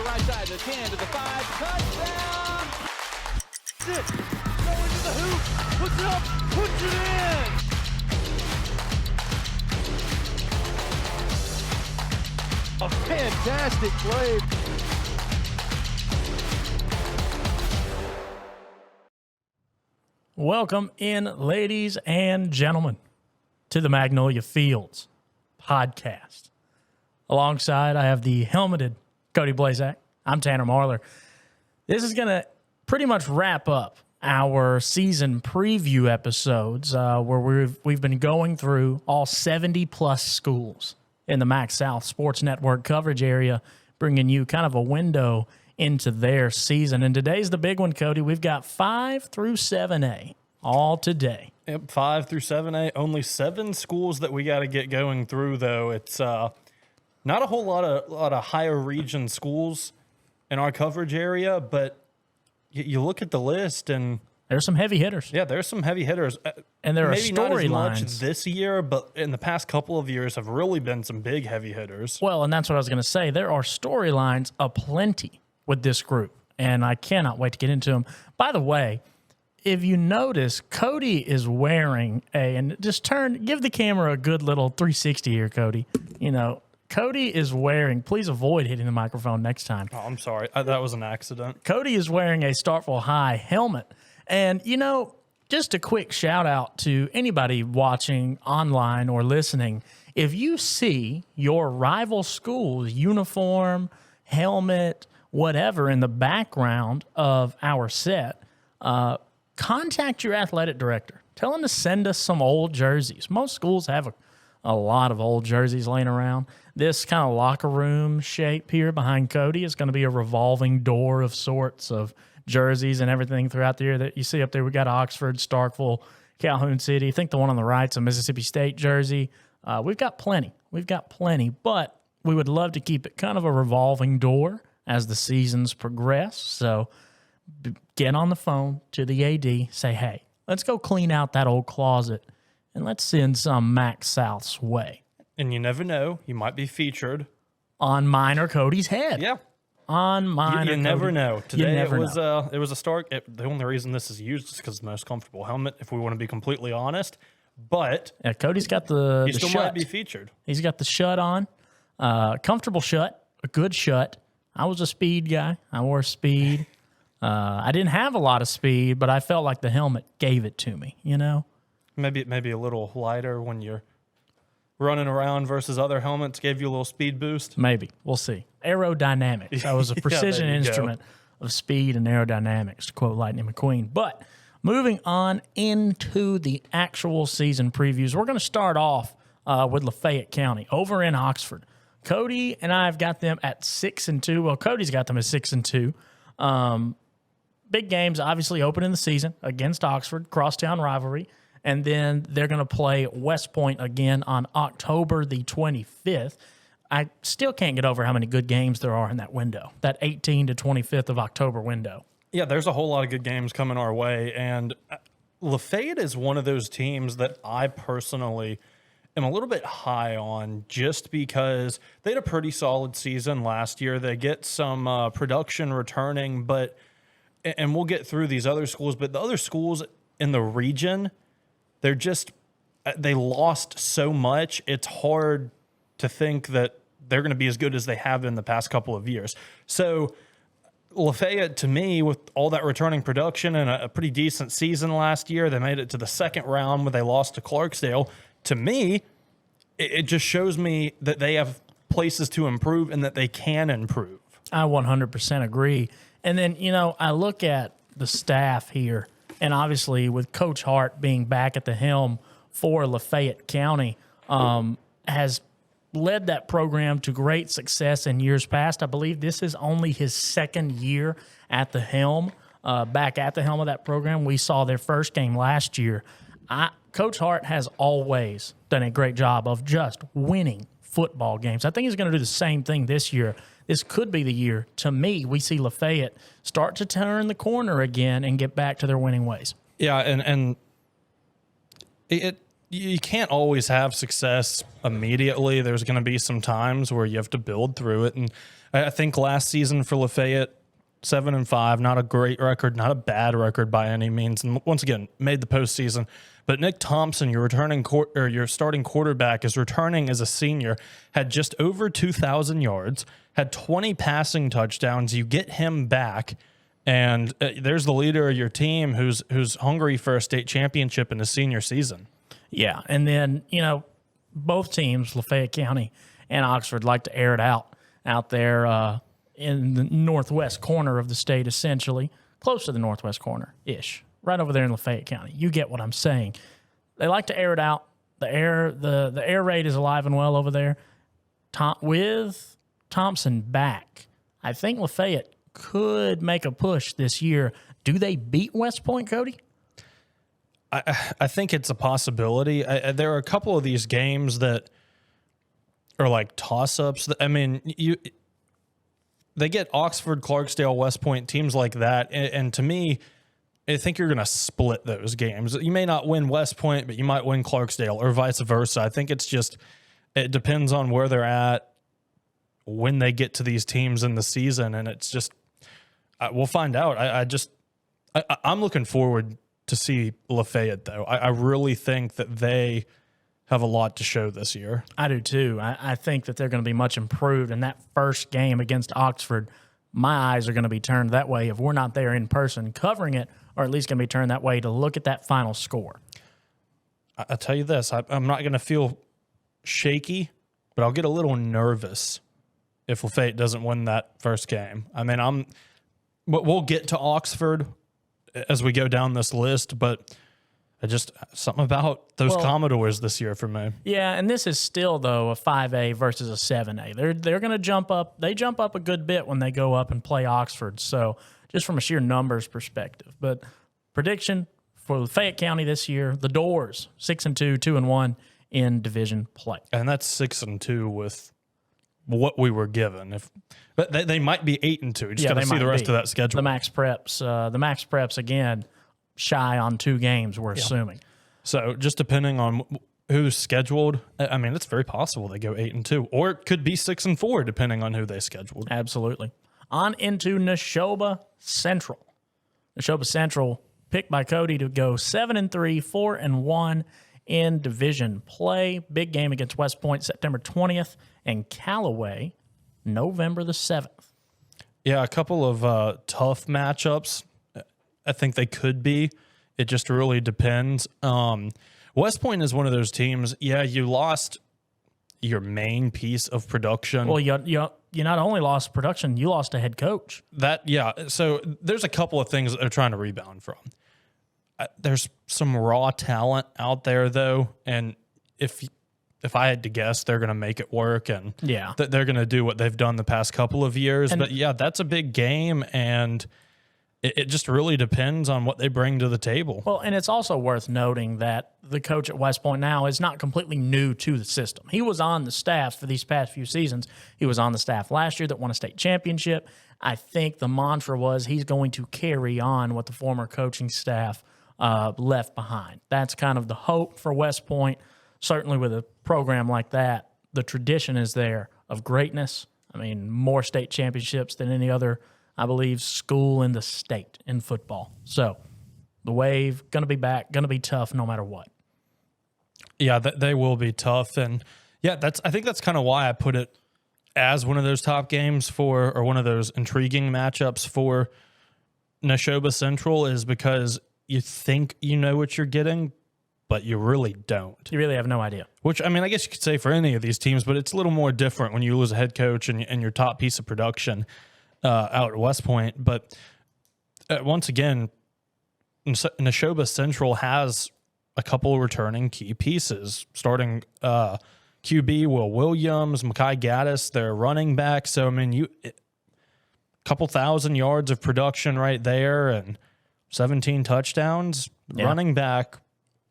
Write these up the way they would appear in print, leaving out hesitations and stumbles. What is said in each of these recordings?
Right side to the 10 to the 5. Touchdown! 6. Going to the hoop. Puts it up. Puts it in. A fantastic play. Welcome in, ladies and gentlemen, to the Magnolia Fields podcast. Alongside, I have the helmeted Cody Blaszszak. I'm Tanner Marlar. This is going to pretty much wrap up our season preview episodes where we've been going through all 70-plus schools in the Mac South Sports Network coverage area, bringing you kind of a window into their season. And today's the big one, Cody. We've got 5 through 7A all today. Yep, 5 through 7A. Only 7 schools that we got to get going through, though. It's not a whole lot of higher region schools in our coverage area, but you look at the list and there's some heavy hitters. Yeah, there's some heavy hitters. And there are maybe not as much storylines this year, but in the past couple of years have really been some big heavy hitters. Well, and that's what I was going to say. There are storylines aplenty with this group, and I cannot wait to get into them. By the way, if you notice, Cody is wearing and just give the camera a good little 360 here, Cody. You know, Cody is wearing, please avoid hitting the microphone next time. Oh, I'm sorry. That was an accident. Cody is wearing a Starkville High helmet. And, you know, just a quick shout out to anybody watching online or listening. If you see your rival school's uniform, helmet, whatever in the background of our set, contact your athletic director. Tell him to send us some old jerseys. Most schools have a lot of old jerseys laying around. This kind of locker room shape here behind Cody is going to be a revolving door of sorts of jerseys and everything throughout the year that you see up there. We got Oxford, Starkville, Calhoun City. I think the one on the right's a Mississippi State jersey. We've got plenty. But we would love to keep it kind of a revolving door as the seasons progress. So get on the phone to the AD, say, hey, let's go clean out that old closet and let's send some Mac South's way. And you never know, you might be featured on mine or Cody's head. Yeah. On mine you or never Cody. know. Today never it was know. It was a Stark. The only reason this is used is because it's the most comfortable helmet, if we want to be completely honest. But yeah, Cody's got the he still shut. might be featured. He's got the shut on. Comfortable shut, a good shut. I was a speed guy. I wore speed. I didn't have a lot of speed, but I felt like the helmet gave it to me, you know? Maybe a little lighter when you're running around versus other helmets gave you a little speed boost. Maybe. We'll see. Aerodynamics. That was a precision instrument of speed and aerodynamics, to quote Lightning McQueen. But moving on into the actual season previews, we're going to start off with Lafayette County over in Oxford. Cody and I have got them at 6-2. Well, Cody's got them at 6-2. Big games, obviously, open in the season against Oxford, crosstown rivalry. And then they're going to play West Point again on October the 25th. I still can't get over how many good games there are in that window, that 18 to 25th of October window. Yeah, there's a whole lot of good games coming our way. And Lafayette is one of those teams that I personally am a little bit high on just because they had a pretty solid season last year. They get some production returning, and we'll get through these other schools, but the other schools in the region, they lost so much. It's hard to think that they're going to be as good as they have in the past couple of years. So Lafayette, to me, with all that returning production and a pretty decent season last year, they made it to the second round when they lost to Clarksdale. To me, it just shows me that they have places to improve and that they can improve. I 100% agree. And then, you know, I look at the staff here, and obviously with Coach Hart being back at the helm for Lafayette County, has led that program to great success in years past. I believe this is only his second year at the helm, back at the helm of that program. We saw their first game last year. Coach Hart has always done a great job of just winning football games. I think he's going to do the same thing this year. This could be the year, to me, we see Lafayette start to turn the corner again and get back to their winning ways. Yeah, and you can't always have success immediately. There's going to be some times where you have to build through it. And I think last season for Lafayette, 7-5, not a great record, not a bad record by any means. And once again, made the postseason. But Nick Thompson, your starting quarterback, is returning as a senior, had just over 2,000 yards, had 20 passing touchdowns. You get him back, and there's the leader of your team who's hungry for a state championship in his senior season. Yeah, and then, both teams, Lafayette County and Oxford, like to air it out there in the northwest corner of the state, essentially, close to the northwest corner-ish, right over there in Lafayette County. You get what I'm saying. They like to air it out. The air raid is alive and well over there. With Thompson back, I think Lafayette could make a push this year. Do they beat West Point, Cody? I think it's a possibility. There are a couple of these games that are like toss-ups. I mean, they get Oxford, Clarksdale, West Point, teams like that. And to me, I think you're going to split those games. You may not win West Point, but you might win Clarksdale or vice versa. I think it depends on where they're at when they get to these teams in the season. And it's just, we'll find out. I'm looking forward to see Lafayette, though. I really think that they have a lot to show this year. I do, too. I think that they're going to be much improved. In that first game against Oxford, my eyes are going to be turned that way if we're not there in person covering it, or at least going to be turned that way to look at that final score. I'll tell you this. I'm not going to feel shaky, but I'll get a little nervous if Lafayette doesn't win that first game. I mean, we'll get to Oxford as we go down this list, but something about those Commodores this year for me. Yeah, and this is still, though, a 5A versus a 7A. They're going to jump up. They jump up a good bit when they go up and play Oxford, so just from a sheer numbers perspective. But prediction for Lafayette County this year, the Doors, 6-2, 2-1 in division play. And that's 6-2 with what we were given. But they might be 8-2. Just got to see the rest of that schedule. The Max Preps again, shy on 2 games, we're assuming. So just depending on who's scheduled, I mean, it's very possible they go 8-2, or it could be 6-4 depending on who they scheduled. Absolutely. On into Neshoba Central. Neshoba Central picked by Cody to go 7-3, 4-1 in division play. Big game against West Point September 20th, and Callaway November the 7th. Yeah, a couple of tough matchups. I think they could be. It just really depends. West Point is one of those teams. Yeah, you lost your main piece of production. Well, you not only lost production, you lost a head coach. So there's a couple of things that they're trying to rebound from. There's some raw talent out there, though, and if I had to guess, they're going to make it work, and they're going to do what they've done the past couple of years. But yeah, that's a big game, and it just really depends on what they bring to the table. Well, and it's also worth noting that the coach at West Point now is not completely new to the system. He was on the staff for these past few seasons. He was on the staff last year that won a state championship. I think the mantra was he's going to carry on what the former coaching staff left behind. That's kind of the hope for West Point. Certainly with a program like that, the tradition is there of greatness. I mean, more state championships than any other, I believe, school in the state in football. So the Wave, going to be back, going to be tough no matter what. Yeah, they will be tough. And yeah, I think that's kind of why I put it as one of those top games or one of those intriguing matchups for Neshoba Central, is because you think you know what you're getting, but you really don't. You really have no idea. Which, I mean, I guess you could say for any of these teams, but it's a little more different when you lose a head coach and your top piece of production out at West Point. But once again, Neshoba Central has a couple of returning key pieces, starting QB Will Williams, Makai Gaddis, their running back. So, I mean, a couple thousand yards of production right there and 17 touchdowns. Yeah. Running back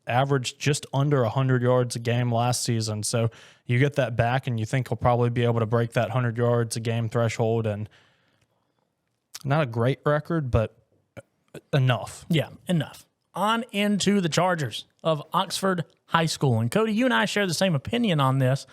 averaged just under 100 yards a game last season. So you get that back, and you think he'll probably be able to break that 100 yards a game threshold. And not a great record, but enough. Yeah, enough. on into the Chargers of Oxford High School. And Cody, you and I share the same opinion on this.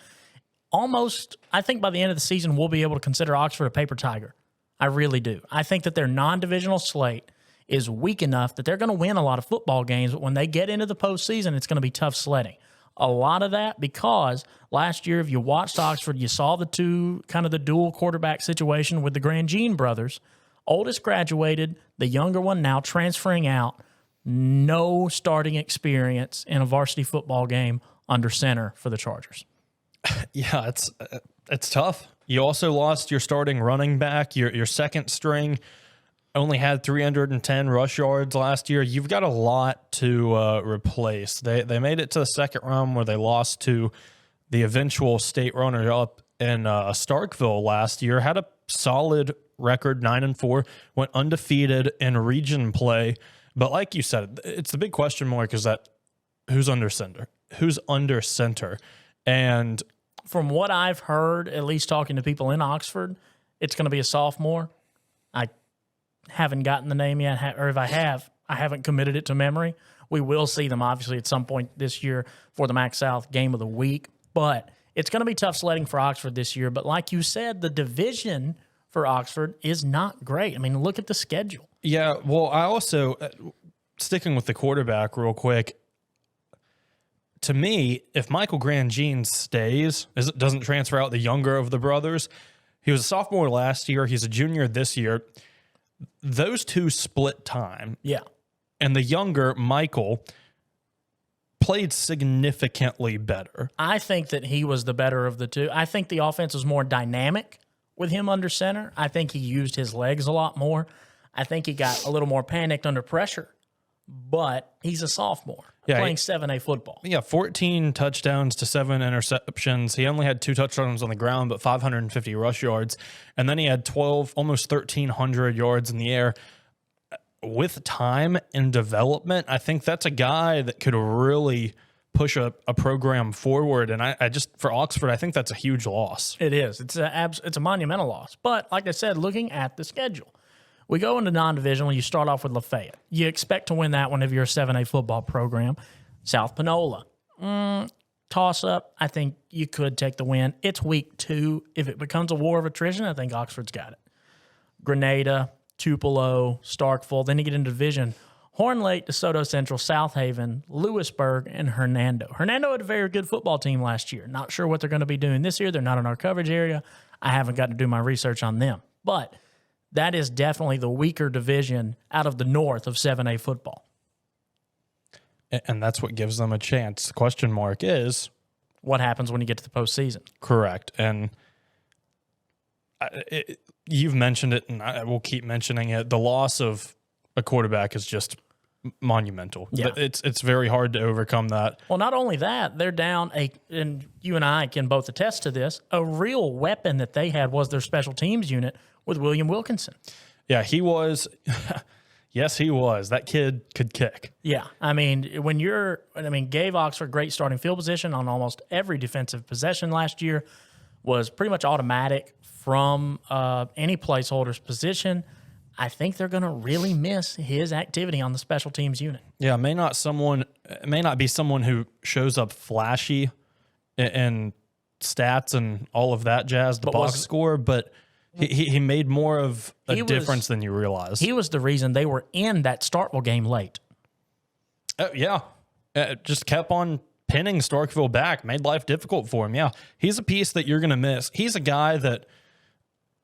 Almost, I think by the end of the season, we'll be able to consider Oxford a paper tiger. I really do. I think that their non-divisional slate is weak enough that they're going to win a lot of football games, but when they get into the postseason, it's going to be tough sledding. A lot of that because last year, if you watched Oxford, you saw the dual quarterback situation with the Grandjean brothers. Oldest graduated, the younger one now transferring out. No starting experience in a varsity football game under center for the Chargers. Yeah, it's tough. You also lost your starting running back. Your second string only had 310 rush yards last year. You've got a lot to replace. They made it to the second round where they lost to the eventual state runner-up in Starkville last year. Had a solid record, 9-4, went undefeated in region play. But like you said, it's the big question mark is that who's under center? Who's under center? And from what I've heard, at least talking to people in Oxford, it's going to be a sophomore. I haven't gotten the name yet, or if I have, I haven't committed it to memory. We will see them, obviously, at some point this year for the Mac South Game of the Week. But it's going to be tough sledding for Oxford this year. But like you said, the division for Oxford is not great. I mean, look at the schedule. Yeah, well, I also, sticking with the quarterback real quick, to me, if Michael Grandjean stays, doesn't transfer out, the younger of the brothers, he was a sophomore last year, he's a junior this year, those two split time. Yeah. And the younger, Michael, played significantly better. I think that he was the better of the two. I think the offense was more dynamic with him under center. I think he used his legs a lot more. I think he got a little more panicked under pressure, but he's a sophomore playing 7A football. Yeah, 14 touchdowns to 7 interceptions. He only had 2 touchdowns on the ground, but 550 rush yards. And then he had 12, almost 1,300 yards in the air. With time and development, I think that's a guy that could really push a program forward. And I just, for Oxford, I think that's a huge loss. It is. It's a monumental loss. But like I said, looking at the schedule, we go into non-divisional. You start off with Lafayette. You expect to win that one if you're a 7A football program. South Panola. Toss-up. I think you could take the win. It's week 2. If it becomes a war of attrition, I think Oxford's got it. Grenada, Tupelo, Starkville. Then you get into division. Horn Lake, DeSoto Central, South Haven, Lewisburg, and Hernando. Hernando had a very good football team last year. Not sure what they're going to be doing this year. They're not in our coverage area. I haven't got to do my research on them. But that is definitely the weaker division out of the north of 7A football. And that's what gives them a chance. The question mark is, what happens when you get to the postseason? Correct. And you've mentioned it, and I will keep mentioning it. The loss of a quarterback is just monumental. Yeah. It's very hard to overcome that. Well, not only that, they're down and you and I can both attest to this, a real weapon that they had was their special teams unit with William Wilkinson. Yeah, he was. Yes, he was. That kid could kick. Yeah. I mean, gave Oxford great starting field position on almost every defensive possession last year, was pretty much automatic from any placeholder's position. I think they're going to really miss his activity on the special teams unit. Yeah, it may not be someone who shows up flashy in stats and all of that jazz, the box score, but he made more of a difference than you realize. He was the reason they were in that Starkville game late. Yeah. Just kept on pinning Starkville back, made life difficult for him. Yeah, he's a piece that you're going to miss. He's a guy that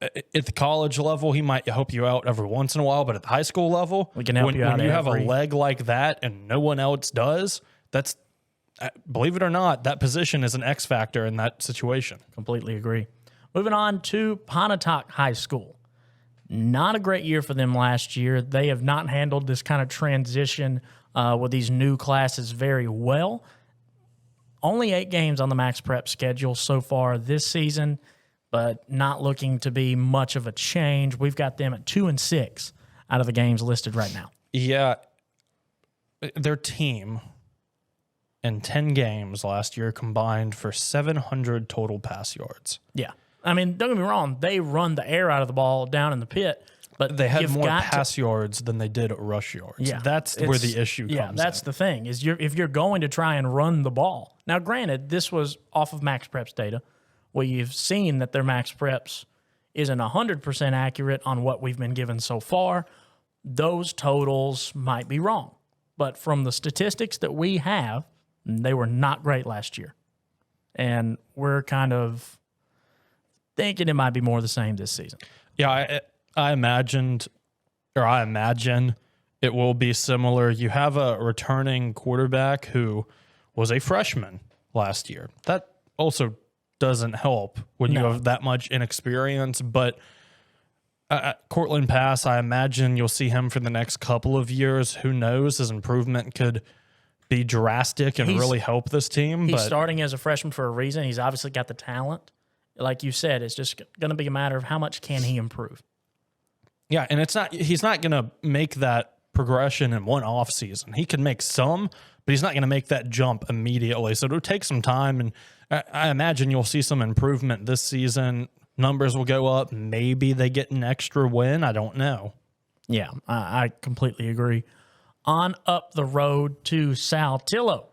at the college level, he might help you out every once in a while, but at the high school level, we can help you out when you have a leg like that and no one else does, that's, believe it or not, that position is an X factor in that situation. Completely agree. Moving on to Pontotoc High School. Not a great year for them last year. They have not handled this kind of transition with these new classes very well. Only 8 games on the Max Prep schedule so far this season, but not looking to be much of a change. We've got them at 2-6 out of the games listed right now. Yeah. Their team in 10 games last year combined for 700 total pass yards. Yeah. I mean, don't get me wrong. They run the air out of the ball down in the pit, But they had you've more got pass yards than they did rush yards. Yeah, That's where the issue comes Yeah, that's in. the thing is if you're going to try and run the ball. Now, granted, this was off of Max Preps data. We've seen that their Max Preps isn't 100% accurate on what we've been given so far. Those totals might be wrong. But from the statistics that we have, they were not great last year. And we're kind of thinking it might be more the same this season. Yeah, I imagine it will be similar. You have a returning quarterback who was a freshman last year. That also doesn't help when you have that much inexperience. But Cortland Pass, I imagine you'll see him for the next couple of years. Who knows? His improvement could be drastic and really help this team. He's starting as a freshman for a reason. He's obviously got the talent. Like you said, it's just going to be a matter of how much can he improve. Yeah, and he's not going to make that progression in one off season. He can make some, but he's not going to make that jump immediately. So it'll take some time, and I imagine you'll see some improvement this season. Numbers will go up. Maybe they get an extra win. I don't know. Yeah, I completely agree. On up the road to Saltillo.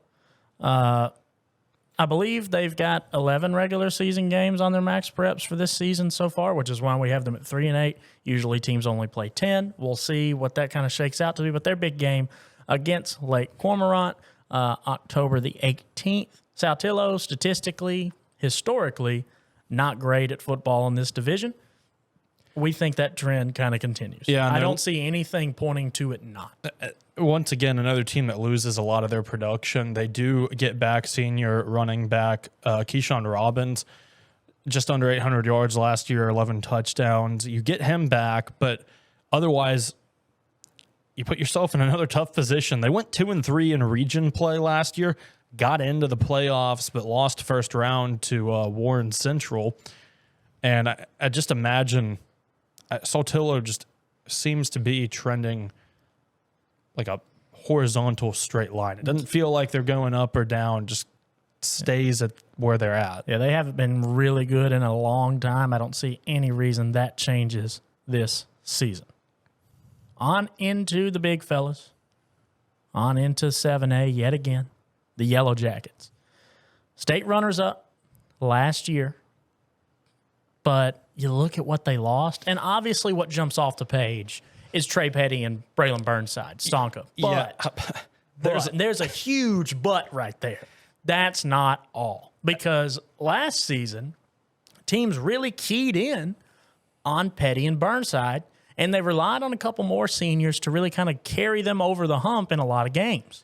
I believe they've got 11 regular season games on their Max Preps for this season so far, which is why we have them at 3-8. Usually teams only play 10. We'll see what that kind of shakes out to be. But their big game against Lake Cormorant, October the 18th. Saltillo, statistically, historically, not great at football in this division. We think that trend kind of continues. Yeah, I don't see anything pointing to it not. Once again, another team that loses a lot of their production. They do get back senior running back Keyshawn Robbins, just under 800 yards last year, 11 touchdowns. You get him back, but otherwise, you put yourself in another tough position. They went 2-3 in region play last year, got into the playoffs, but lost first round to Warren Central. And I just imagine Saltillo just seems to be trending like a horizontal straight line. It doesn't feel like they're going up or down, just stays at where they're at. Yeah, they haven't been really good in a long time. I don't see any reason that changes this season. On into the big fellas. On into 7A yet again. The Yellow Jackets. State runners up last year. But you look at what they lost, and obviously what jumps off the page is Trey Petty and Braylon Burnside, Stonka. But there's a huge but right there. That's not all. Because last season, teams really keyed in on Petty and Burnside, and they relied on a couple more seniors to really kind of carry them over the hump in a lot of games.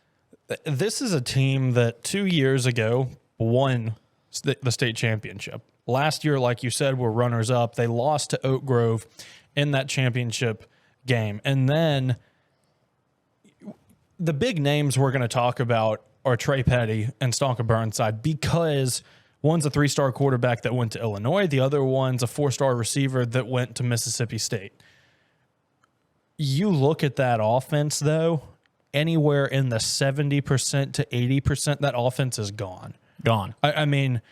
This is a team that 2 years ago won the state championship. Last year, like you said, were runners-up. They lost to Oak Grove in that championship game. And then the big names we're going to talk about are Trey Petty and Stonka Burnside, because one's a 3-star quarterback that went to Illinois. The other one's a 4-star receiver that went to Mississippi State. You look at that offense, though, anywhere in the 70% to 80%, that offense is gone. Gone. I mean,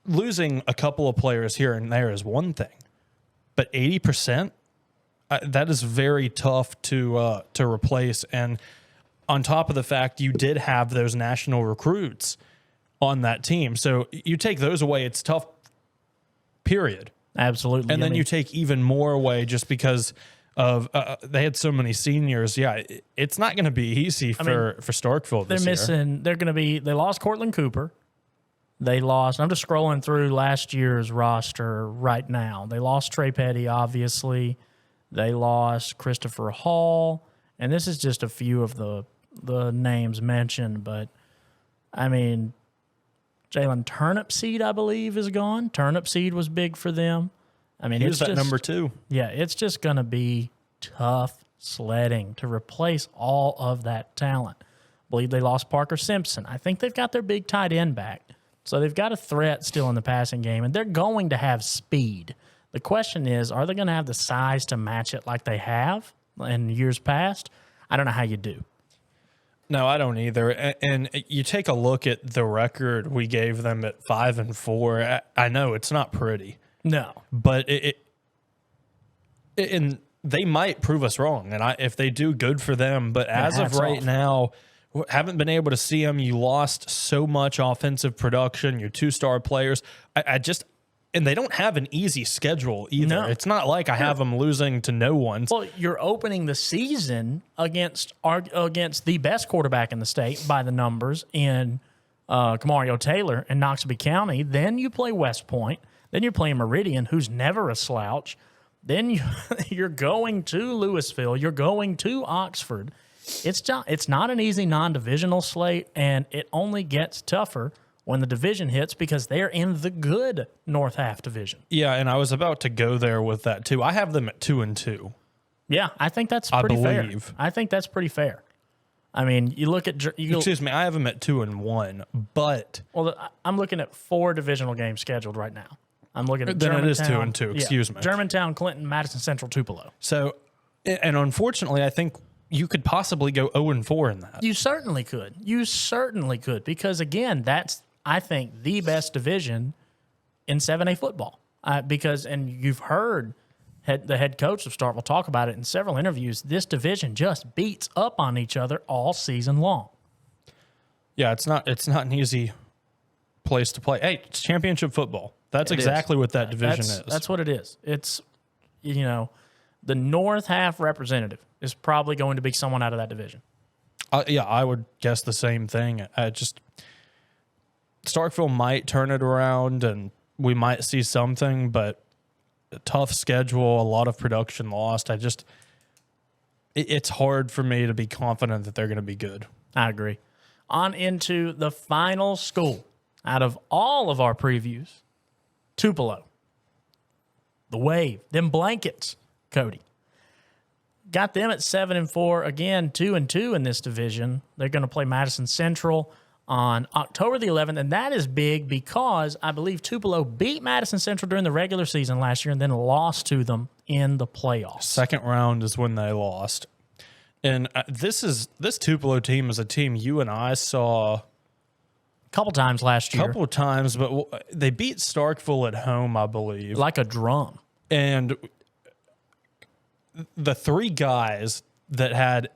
losing a couple of players here and there is one thing, but 80%, that is very tough to replace. And on top of the fact you did have those national recruits on that team, so you take those away, it's tough, period. Absolutely. And then you take even more away just because of they had so many seniors. Yeah, it's not going to be easy for Starkville this year. They lost Cortland Cooper. They lost, I'm just scrolling through last year's roster right now. They lost Trey Petty, obviously. They lost Christopher Hall. And this is just a few of the names mentioned. But, I mean, Jalen Turnipseed, I believe, is gone. Turnipseed was big for them. I mean, he was that number 2. Yeah, it's just going to be tough sledding to replace all of that talent. I believe they lost Parker Simpson. I think they've got their big tight end back. So they've got a threat still in the passing game, and they're going to have speed. The question is, are they going to have the size to match it like they have in years past? I don't know how you do. No, I don't either. And you take a look at the record we gave them at 5-4. I know it's not pretty. No. But And they might prove us wrong. And if they do, good for them. But as of right now, haven't been able to see them. You lost so much offensive production, your 2-star players. And they don't have an easy schedule either. No. It's not like I have them losing to no one. Well, you're opening the season against the best quarterback in the state by the numbers in Camario Taylor in Noxubee County. Then you play West Point. Then you're playing Meridian, who's never a slouch. Then you're going to Louisville. You're going to Oxford. It's not an easy non-divisional slate, and it only gets tougher when the division hits because they're in the good North Half division. Yeah, and I was about to go there with that too. I have them at 2-2. Yeah, I think that's pretty fair. I think that's pretty fair. I mean, you look at excuse me, I have them at 2-1, but I'm looking at 4 divisional games scheduled right now. I'm looking at then Germantown. It is 2-2. Excuse me, Germantown, Clinton, Madison Central, Tupelo. So, and unfortunately, I think you could possibly go 0-4 in that. You certainly could. You certainly could because again, that's I think the best division in 7A football and you've heard the head coach of Starkville talk about it in several interviews. This division just beats up on each other all season long. Yeah, it's not an easy place to play. Hey, it's championship football. That's exactly what that division is. That's what it is. It's the North Half representative is probably going to be someone out of that division. Yeah, I would guess the same thing. Starkville might turn it around and we might see something, but a tough schedule, a lot of production lost. It's hard for me to be confident that they're going to be good. I agree. On into the final school out of all of our previews, Tupelo. The Wave, them blankets, Cody. Got them at 7-4. Again, 2-2 in this division. They're going to play Madison Central on October the 11th, and that is big because I believe Tupelo beat Madison Central during the regular season last year and then lost to them in the playoffs. Second round is when they lost. And this Tupelo team is a team you and I saw a couple times last year. Couple times, but they beat Starkville at home, I believe. Like a drum. And the 3 guys that had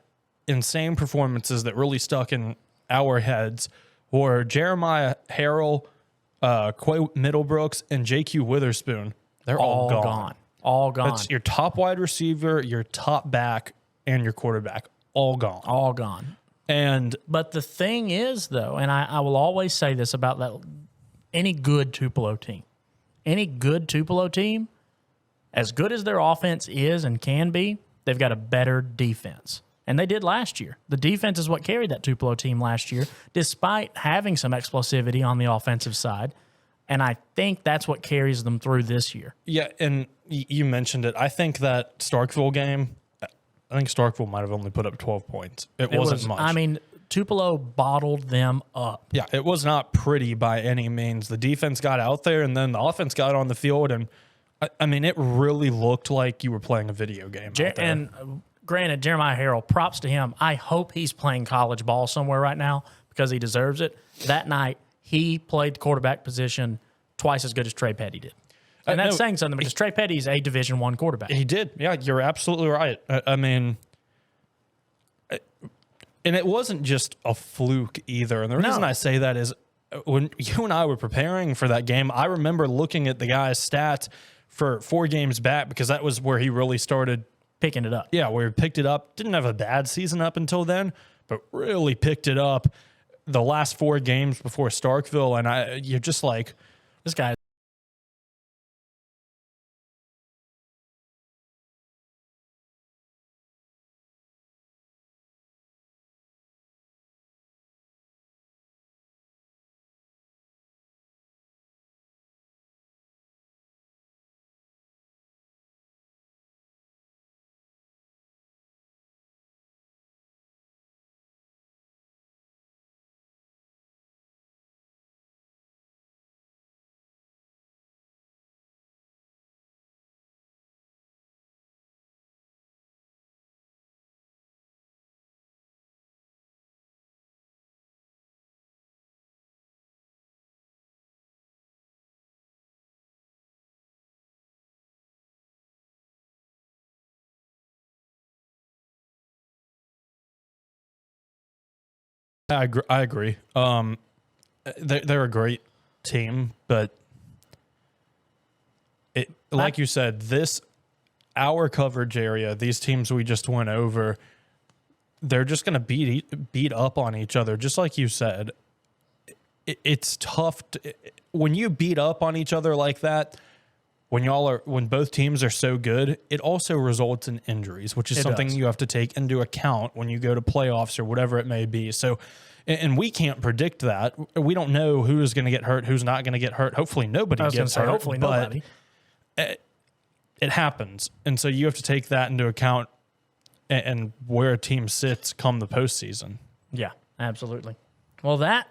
insane performances that really stuck in our heads were Jeremiah Harrell, Quay Middlebrooks, and JQ Witherspoon. They're all gone. All gone. That's your top wide receiver, your top back, and your quarterback. All gone. All gone. But the thing is, though, and I will always say this about that, any good Tupelo team, as good as their offense is and can be, they've got a better defense. And they did last year. The defense is what carried that Tupelo team last year, despite having some explosivity on the offensive side. And I think that's what carries them through this year. Yeah, and you mentioned it. I think that Starkville game, I think Starkville might have only put up 12 points. It wasn't much. I mean, Tupelo bottled them up. Yeah, it was not pretty by any means. The defense got out there, and then the offense got on the field, and I mean, it really looked like you were playing a video game out there. And granted, Jeremiah Harrell, props to him. I hope he's playing college ball somewhere right now because he deserves it. That night, he played the quarterback position twice as good as Trey Petty did. And that's saying something because Trey Petty is a Division I quarterback. He did. Yeah, you're absolutely right. I mean, and it wasn't just a fluke either. And the reason I say that is when you and I were preparing for that game, I remember looking at the guy's stats for 4 games back because that was where he really started picking it up. Yeah, where he picked it up. Didn't have a bad season up until then, but really picked it up the last 4 games before Starkville. And you're just like, this guy I agree. They're a great team, but like you said, our coverage area, these teams we just went over, they're just going to beat up on each other. Just like you said, it's tough when you beat up on each other like that. When both teams are so good, it also results in injuries, which is something you have to take into account when you go to playoffs or whatever it may be. So, and we can't predict that. We don't know who is going to get hurt, who's not going to get hurt. Hopefully nobody gets hurt. Hopefully nobody. It happens. And so you have to take that into account and where a team sits come the postseason. Yeah, absolutely. Well, that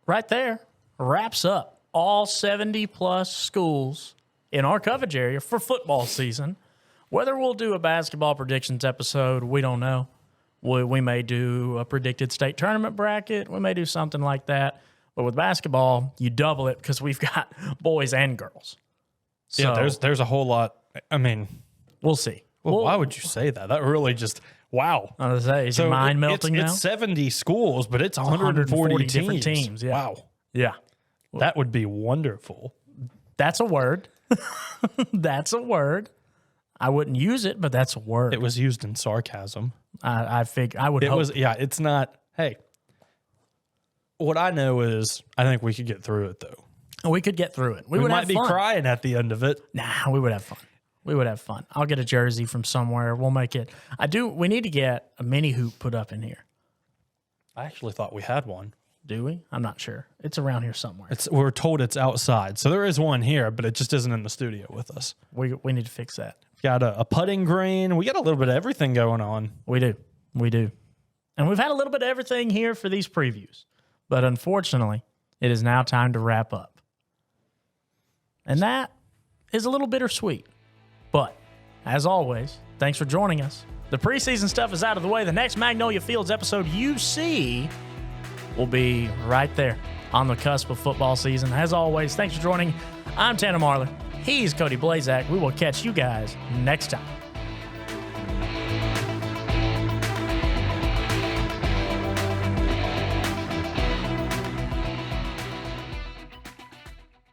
right there wraps up all 70-plus schools in our coverage area for football season. Whether we'll do a basketball predictions episode, we don't know. We may do a predicted state tournament bracket. We may do something like that. But with basketball, you double it because we've got boys and girls. So, yeah, there's a whole lot. I mean, we'll see. Well, why would you say that? That really just, wow. I was going to say, is your mind melting now? It's 70 schools, but it's 140 different teams. Yeah. Wow. Yeah. That would be wonderful. That's a word. That's a word. I wouldn't use it, but that's a word. It was used in sarcasm. I think I would hope. Yeah, it's not. Hey, what I know is I think we could get through it, though. We could get through it. We would might have be fun. crying at the end of it. Nah, we would have fun. We would have fun. I'll get a jersey from somewhere. We'll make it. We need to get a mini hoop put up in here. I actually thought we had one. Do we? I'm not sure. It's around here somewhere. We're told it's outside. So there is one here, but it just isn't in the studio with us. We need to fix that. Got a putting green. We got a little bit of everything going on. We do. We do. And we've had a little bit of everything here for these previews. But unfortunately, it is now time to wrap up. And that is a little bittersweet. But as always, thanks for joining us. The preseason stuff is out of the way. The next Magnolia Fields episode you see will be right there on the cusp of football season. As always, thanks for joining. I'm Tanner Marlar. He's Cody Blaszszak. We will catch you guys next time.